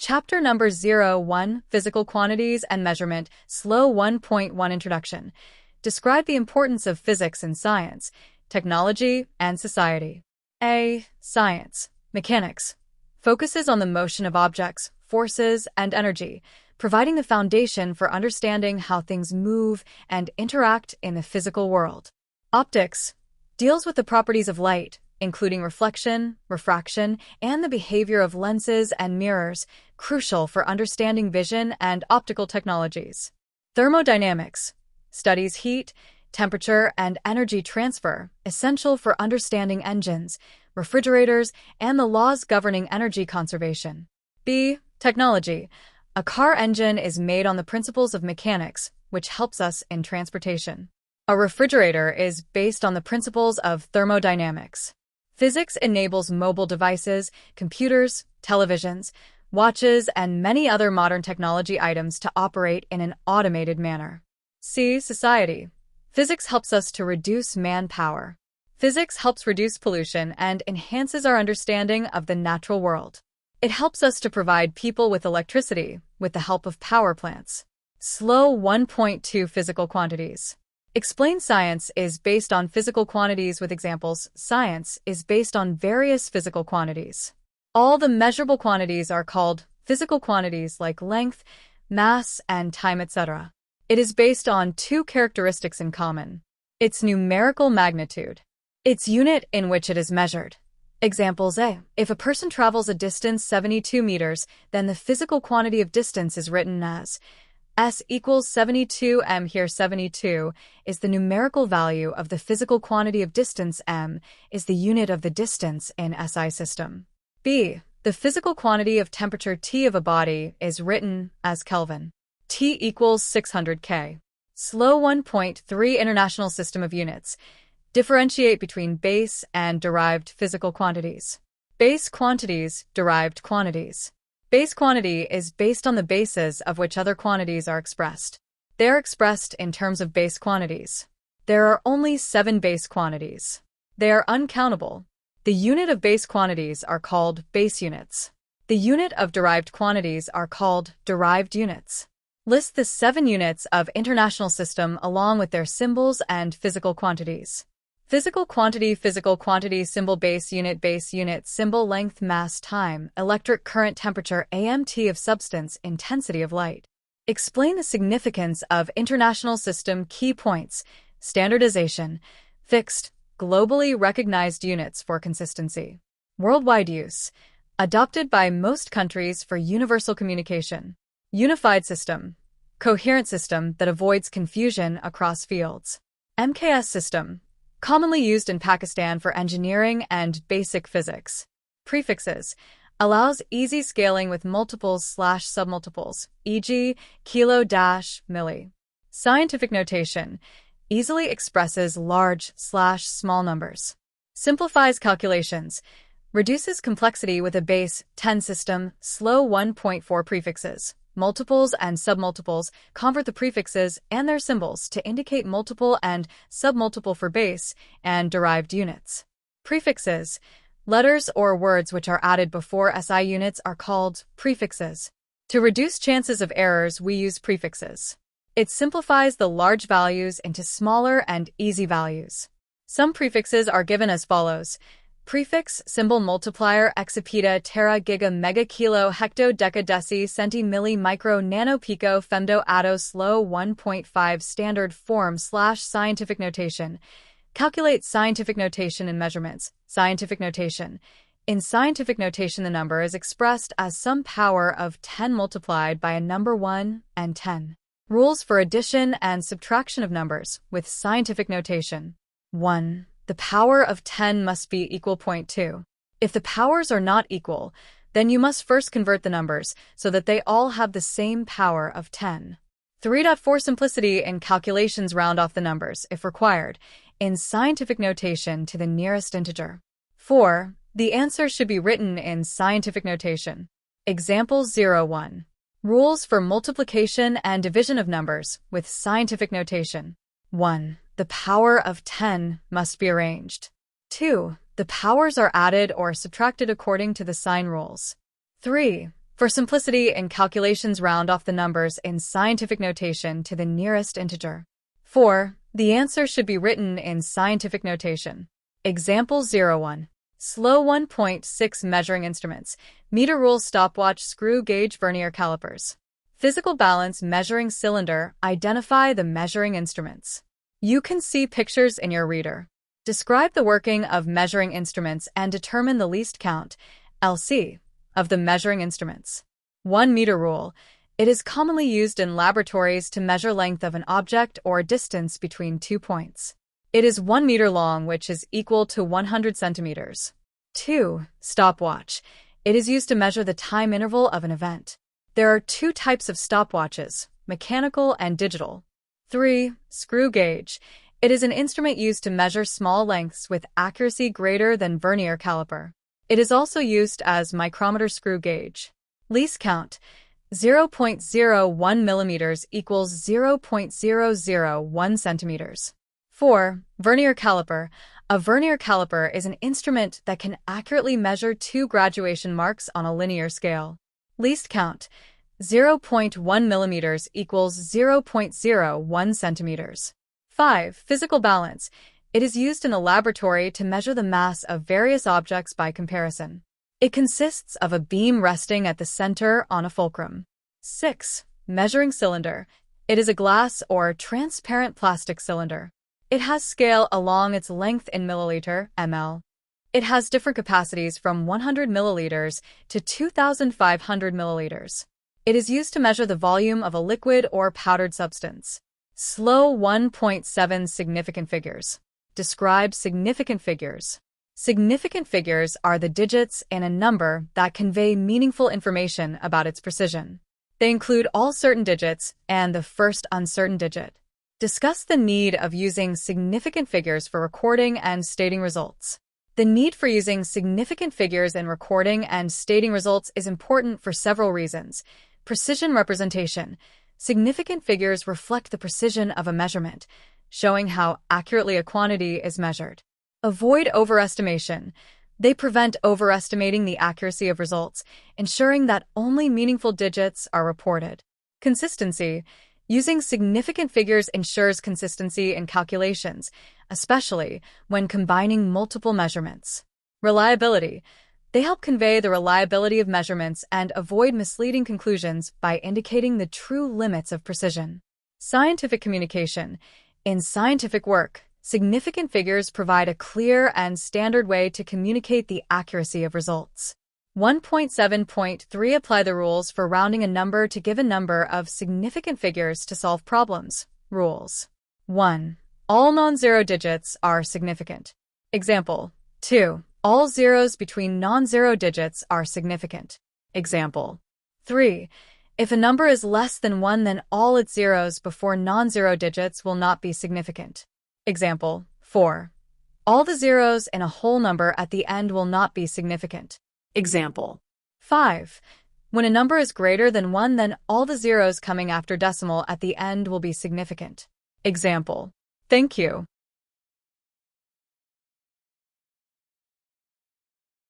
Chapter number 01, Physical Quantities and Measurement, SLO 1.1 Introduction. Describe the importance of physics in science, technology, and society. A. Science. Mechanics. Focuses on the motion of objects, forces, and energy, providing the foundation for understanding how things move and interact in the physical world. Optics. Deals with the properties of light, including reflection, refraction, and the behavior of lenses and mirrors, crucial for understanding vision and optical technologies. Thermodynamics. Studies heat, temperature, and energy transfer, essential for understanding engines, refrigerators, and the laws governing energy conservation. B. Technology. A car engine is made on the principles of mechanics, which helps us in transportation. A refrigerator is based on the principles of thermodynamics. Physics enables mobile devices, computers, televisions, watches, and many other modern technology items to operate in an automated manner. C. Society. Physics helps us to reduce manpower. Physics helps reduce pollution and enhances our understanding of the natural world. It helps us to provide people with electricity with the help of power plants. SLO 1.2 Physical Quantities. Explain science is based on physical quantities with examples. Science is based on various physical quantities. All the measurable quantities are called physical quantities like length, mass, and time, etc. It is based on two characteristics in common: its numerical magnitude, its unit in which it is measured. Examples A. If a person travels a distance 72 meters, then the physical quantity of distance is written as S equals 72 m. Here 72 is the numerical value of the physical quantity of distance. M is the unit of the distance in SI system. B. The physical quantity of temperature T of a body is written as Kelvin. T equals 600 K. SLO 1.3 International System of Units. Differentiate between base and derived physical quantities. Base quantities, derived quantities. Base quantity is based on the bases of which other quantities are expressed. They are expressed in terms of base quantities. There are only 7 base quantities. They are uncountable. The unit of base quantities are called base units. The unit of derived quantities are called derived units. List the 7 units of international system along with their symbols and physical quantities. Physical quantity symbol base unit symbol length mass time electric current temperature AMT of substance intensity of light. Explain the significance of international system key points, standardization, fixed, globally recognized units for consistency. Worldwide use, adopted by most countries for universal communication. Unified system, coherent system that avoids confusion across fields. MKS system, commonly used in Pakistan for engineering and basic physics. Prefixes. Allows easy scaling with multiples/submultiples, e.g., kilo-milli. Scientific notation. Easily expresses large/small numbers. Simplifies calculations. Reduces complexity with a base 10 system. SLO 1.4 Prefixes. Multiples and submultiples convert the prefixes and their symbols to indicate multiple and submultiple for base and derived units. Prefixes. Letters or words which are added before SI units are called prefixes. To reduce chances of errors, we use prefixes. It simplifies the large values into smaller and easy values. Some prefixes are given as follows. Prefix, symbol multiplier, exapeta, tera, giga, mega, kilo, hecto, deca, deci, centi, milli, micro, nano, pico, femto, atto, SLO 1.5 Standard form / scientific notation. Calculate scientific notation and measurements. Scientific notation. In scientific notation, the number is expressed as some power of 10 multiplied by a number 1 and 10. Rules for addition and subtraction of numbers with scientific notation. 1. The power of 10 must be equal 0.2. If the powers are not equal, then you must first convert the numbers so that they all have the same power of 10. 3. For simplicity in calculations, round off the numbers, if required, in scientific notation to the nearest integer. 4. The answer should be written in scientific notation. Example 01. Rules for multiplication and division of numbers with scientific notation. 1. The power of 10 must be arranged. 2. The powers are added or subtracted according to the sign rules. 3. For simplicity in calculations, round off the numbers in scientific notation to the nearest integer. 4. The answer should be written in scientific notation. Example 01. SLO 1.6 measuring instruments, meter rule, stopwatch, screw gauge, vernier calipers. Physical balance, measuring cylinder, identify the measuring instruments. You can see pictures in your reader. Describe the working of measuring instruments and determine the least count, LC, of the measuring instruments. 1 meter rule. It is commonly used in laboratories to measure length of an object or distance between 2 points. It is 1 meter long, which is equal to 100 centimeters. 2. Stopwatch. It is used to measure the time interval of an event. There are 2 types of stopwatches, mechanical and digital. 3. Screw gauge. It is an instrument used to measure small lengths with accuracy greater than vernier caliper. It is also used as micrometer screw gauge. Least count. 0.01 millimeters equals 0.001 centimeters. 4. Vernier caliper. A vernier caliper is an instrument that can accurately measure 2 graduation marks on a linear scale. Least count. 0.1 millimeters equals 0.01 centimeters. 5. Physical balance. It is used in a laboratory to measure the mass of various objects by comparison. It consists of a beam resting at the center on a fulcrum. 6. Measuring cylinder. It is a glass or transparent plastic cylinder. It has scale along its length in milliliter, ml. It has different capacities from 100 milliliters to 2,500 milliliters. It is used to measure the volume of a liquid or powdered substance. SLO 1.7 significant figures. Describe significant figures. Significant figures are the digits in a number that convey meaningful information about its precision. They include all certain digits and the first uncertain digit. Discuss the need of using significant figures for recording and stating results. The need for using significant figures in recording and stating results is important for several reasons. Precision representation. Significant figures reflect the precision of a measurement, showing how accurately a quantity is measured. Avoid overestimation. They prevent overestimating the accuracy of results, ensuring that only meaningful digits are reported. Consistency. Using significant figures ensures consistency in calculations, especially when combining multiple measurements. Reliability. They help convey the reliability of measurements and avoid misleading conclusions by indicating the true limits of precision. Scientific communication. In scientific work, significant figures provide a clear and standard way to communicate the accuracy of results. 1.7.3 Apply the rules for rounding a number to give a number of significant figures to solve problems. Rules. 1. All non-zero digits are significant. Example. 2. All zeros between non-zero digits are significant. Example. 3. If a number is less than 1, then all its zeros before non-zero digits will not be significant. Example. 4. All the zeros in a whole number at the end will not be significant. Example. 5. When a number is greater than 1, then all the zeros coming after decimal at the end will be significant. Example. Thank you.